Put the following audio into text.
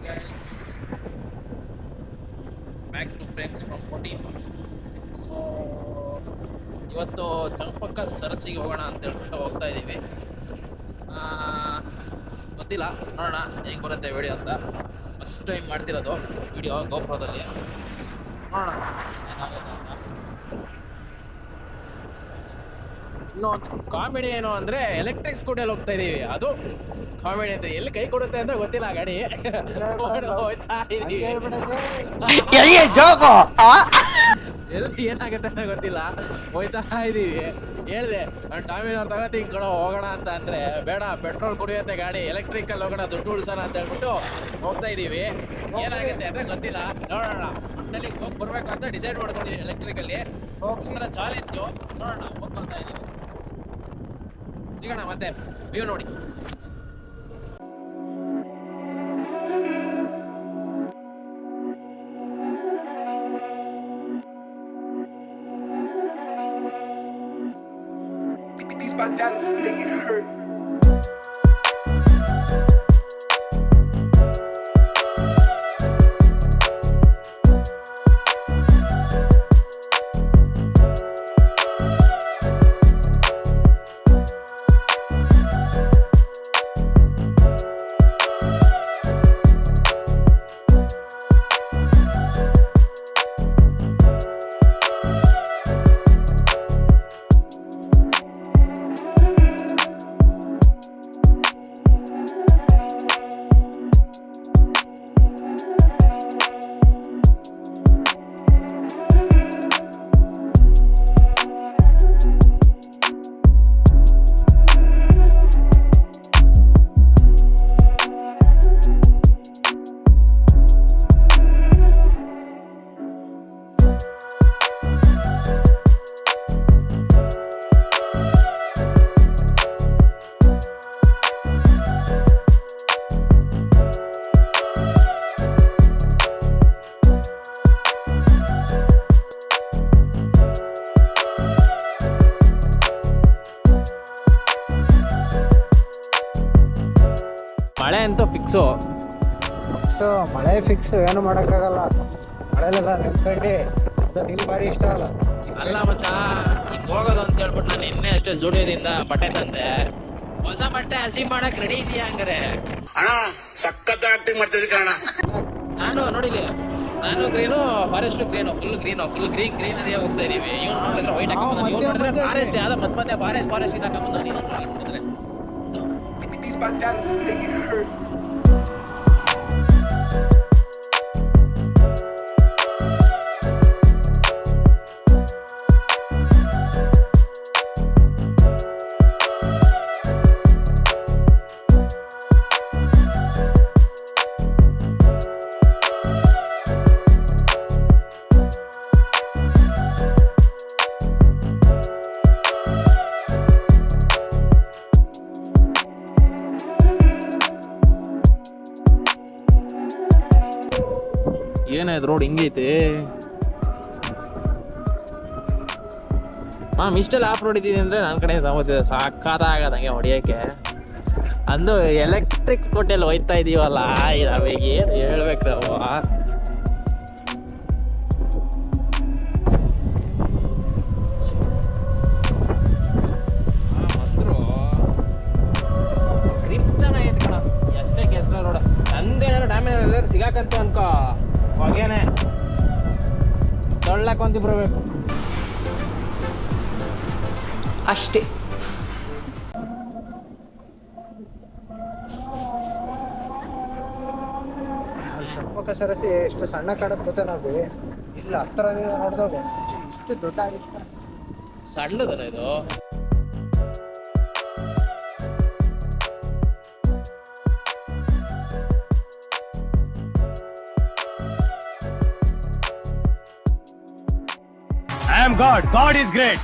Guys, back to frames from 14. So ಇವತ್ತು ಚಂಪಕ್ಕ ಸರಸಿಗೆ ಹೋಗೋಣ ಅಂತ ಹೇಳ್ಬಿಟ್ಟು ಹೋಗ್ತಾ ಇದ್ದೀವಿ. ಗೊತ್ತಿಲ್ಲ, ನೋಡೋಣ ಹೆಂಗೆ ಬರುತ್ತೆ ವಿಡಿಯೋ ಅಂತ. ಫಸ್ಟ್ ಟೈಮ್ ಮಾಡ್ತಿರೋದು ವಿಡಿಯೋ ಗೋಪುರದಲ್ಲಿ. ನೋಡೋಣ ಏನಾಗುತ್ತೆ ಅಂತ. ಇನ್ನೊಂದು ಕಾಮಿಡಿ ಏನು ಅಂದರೆ ಎಲೆಕ್ಟ್ರಿಕ್ ಸ್ಕೂಟಿಯಲ್ಲಿ ಹೋಗ್ತಾ ಇದ್ದೀವಿ. ಅದು ಕಾಮಿಡಿ ಅಂತ ಎಲ್ಲಿ ಕೈ ಕೊಡುತ್ತೆ ಅಂತ ಗೊತ್ತಿಲ್ಲ ಗಾಡಿ. ಹೋಗ್ತಾ ಇದ್ದೀವಿ, ಎಲ್ಲಿ ಏನಾಗುತ್ತೆ ಅಂತ ಗೊತ್ತಿಲ್ಲ. ಹೋಯ್ತಾ ಇದ್ದೀವಿ. ಹೇಳಿದೆ ನಾನು ಟಾಮಿನವ್ರು ತಗೋತೀನಿ ಕಡೆ ಹೋಗೋಣ ಅಂತ ಅಂದರೆ ಬೇಡ, ಪೆಟ್ರೋಲ್ ಕುಡಿಯುತ್ತೆ ಗಾಡಿ, ಎಲೆಕ್ಟ್ರಿಕಲ್ಲಿ ಹೋಗೋಣ, ದುಡ್ಡು ಉಳಿಸೋಣ ಅಂತ ಹೇಳ್ಬಿಟ್ಟು ಹೋಗ್ತಾ ಇದ್ದೀವಿ. ಏನಾಗುತ್ತೆ ಅಂದರೆ ಗೊತ್ತಿಲ್ಲ, ನೋಡೋಣ. ಒಟ್ಟಲ್ಲಿ ಹೋಗಿ ಬರ್ಬೇಕು ಅಂತ ಡಿಸೈಡ್ ಮಾಡ್ಕೊಂಡಿದ್ದೀವಿ. ಎಲೆಕ್ಟ್ರಿಕಲ್ಲಿ ಹೋಗ್ತಾರೆ ಚಾಲೆಂಜು, ನೋಡೋಣ. ಹೋಗಿ ಬರ್ತಾ ಇದ್ದೀವಿ, ಸಿಗೋಣ ಮತ್ತೆ ವ್ಯೂ ನೋಡಿ. My dollars make it hurt. ಮಳೆ ಅಂತೂ ಫಿಕ್ಸು. ಮಳೆ ಫಿಕ್ಸ್, ಏನು ಮಾಡೋಕ್ಕಾಗಲ್ಲ. ಮಳೆಲೆಲ್ಲ ನೆನ್ಕೊಂಡು ನಿಮ್ಗೆ ಭಾರಿ ಇಷ್ಟ ಅಲ್ಲ. ಅಲ್ಲ ಮಚ್ಚ, ಈಗ ಹೋಗೋದು ಅಂತ ಹೇಳ್ಬಿಟ್ಟು ನಾನು ನಿನ್ನೆ ಅಷ್ಟೇ ಜುಡಿಯೋದಿಂದ ಬಟ್ಟೆ ತಂದೆ. ಹೊಸ ಬಟ್ಟೆ ಹಸಿ ಮಾಡಕ್ ರೆಡಿ ಇದೆಯಾ ಹಂಗಾರೆ? ಅಣ್ಣ ಸಖತ್ ಆಕ್ಟಿಂಗ್ ಮಾಡ್ತಿದ್ದೆ ಕಣ. ನಾನು ನೋಡಿಲಿ, ನಾನು green, forest green, full green ಅದೇ ಹೋಗ್ತಾ ಇದೀವಿ. ಇವ್ನು ನೋಡಿದ್ರೆ ವೈಟ್ ಹಾಕೊಂಡ್, ಇವ್ನು ನೋಡಿದ್ರೆ ಫಾರೆಸ್ಟ್, ಯಾವ್ದು ಮಧ್ಯ ಫಾರೆಸ್ಟ್ ಇದು ಹಾಕೊಂಡ್ ನೀನು ನೋಡಿದ್ರೆ. These my dollars make it hurt. ಏನಾಯ್ತು ರೋಡ್ ಹಿಂಗೈತೆ ಇಷ್ಟೆಲ್ಲ ಆಫ್ ರೋಡ್ ಇದ್ದೀನಿ ಅಂದರೆ ನನ್ನ ಕಡೆ ಸಾಕಾಗದ ಹಂಗೆ ಹೊಡಿಯೋಕ್ಕೆ. ಅಂದು ಎಲೆಕ್ಟ್ರಿಕ್ ಸ್ಕೂಟಿಯಲ್ಲಿ ಹೋಯ್ತಾ ಇದೀವಲ್ಲ, ನಾವೀಗ ಏನು ಹೇಳ್ಬೇಕು ನಾವು. ಮೊಸರು ಗ್ರಿಪ್ ಚೆನ್ನಾಗೈತೆ ಕಣ, ಎಷ್ಟೇ ಕೆಸರ ರೋಡ. ನಂದೇನಾದ್ರು ಡ್ಯಾಮೇಜ್ ಎಲ್ಲರೂ ಸಿಗಾಕಂತ ಅನ್ಕೋ, ಹೊಗೆನೆ ತೊಳ್ಳಕೊಂತ ಬರಬೇಕು ಅಷ್ಟೇ. ಚಂಪಕ ಸರಸಿ ಎಷ್ಟು ಸಣ್ಣ ಕಾಣತ್ ಗೊತ್ತ ನಾವು ಇಲ್ಲ ಹತ್ರ ನೋಡಿದಾಗ ಎಷ್ಟು ದೊಡ್ಡ ಆಗಿತ್ತು. ಸಣ್ಣದಲ್ಲ ಇದು. I am God. God is great.